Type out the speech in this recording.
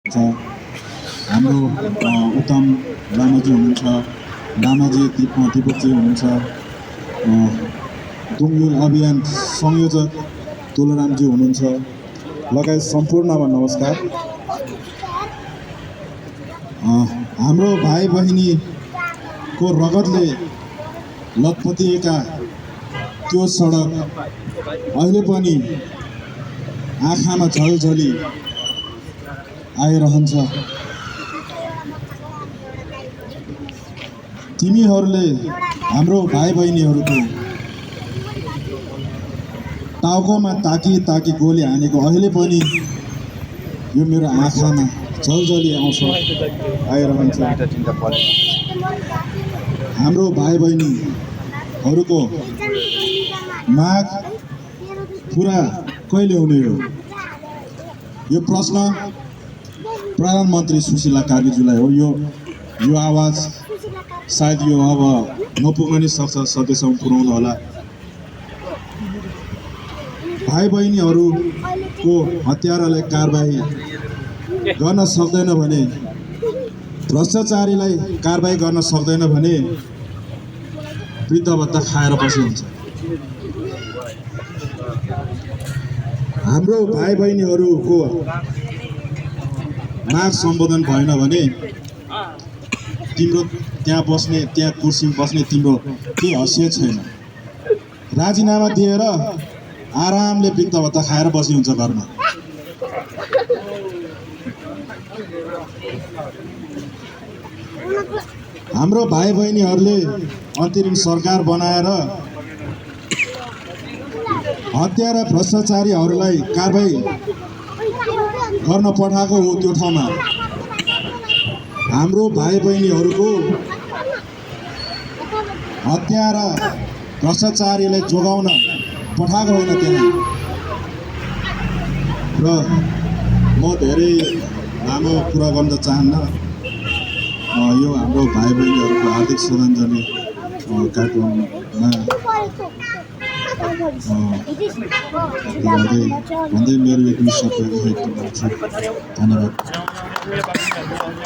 छ हाम्रो उत्तम लामाजी हुनुहुन्छ, लामाजी दिपकजी हुनुहुन्छ, दुङयुल अभियान संयोजक तुलरामजी हुनुहुन्छ, लगायत सम्पूर्णमा नमस्कार। हाम्रो भाइ बहिनीको रगतले लतपतिएका त्यो सडक अहिले पनि आँखामा झलझली आइरहन्छ। तिमीहरूले हाम्रो भाइ बहिनीहरूको टाउकोमा ताकी गोली हानेको अहिले पनि यो मेरो आँखामा झलझली आइरहन्छ। हाम्रो भाइ बहिनीहरूको माग पुरा कहिले हुने हो? यो प्रश्न प्रधानमन्त्री सुशीला कार्कीज्यूलाई हो। यो आवाज सायद यो अब नपुग्न नि सक्छ, सकेसम्म पुर्याउनु होला। भाइ बहिनीहरूको हत्यारालाई कारबाही गर्न सक्दैन भने, भ्रष्टाचारीलाई कारबाही गर्न सक्दैन भने वृद्ध भत्ता खाएर बस्नुहुन्छ। हाम्रो भाइ बहिनीहरूको माग सम्बोधन भएन भने तिम्रो त्यहाँ कुर्सीमा बस्ने तिम्रो केही हैसियत छैन। राजीनामा दिएर आरामले वृद्ध भत्ता खाएर बसी हुन्छ घरमा। हाम्रो भाइ बहिनीहरूले अन्तरिम सरकार बनाएर हत्यारा भ्रष्टाचारीहरूलाई कारबाही गर्न पठाएको हो। त्यो ठाउँमा हाम्रो भाइ बहिनीहरूको हत्यारा भ्रष्टाचारीलाई जोगाउन पठाएको होइन त्यहाँ। र म धेरै लामो कुरा गर्न चाहन्न। यो हाम्रो भाइ बहिनीहरूको हार्दिक श्रद्धाञ्जली कार्यक्रममा भन्दै मेरो एक निश्चित धन्यवाद।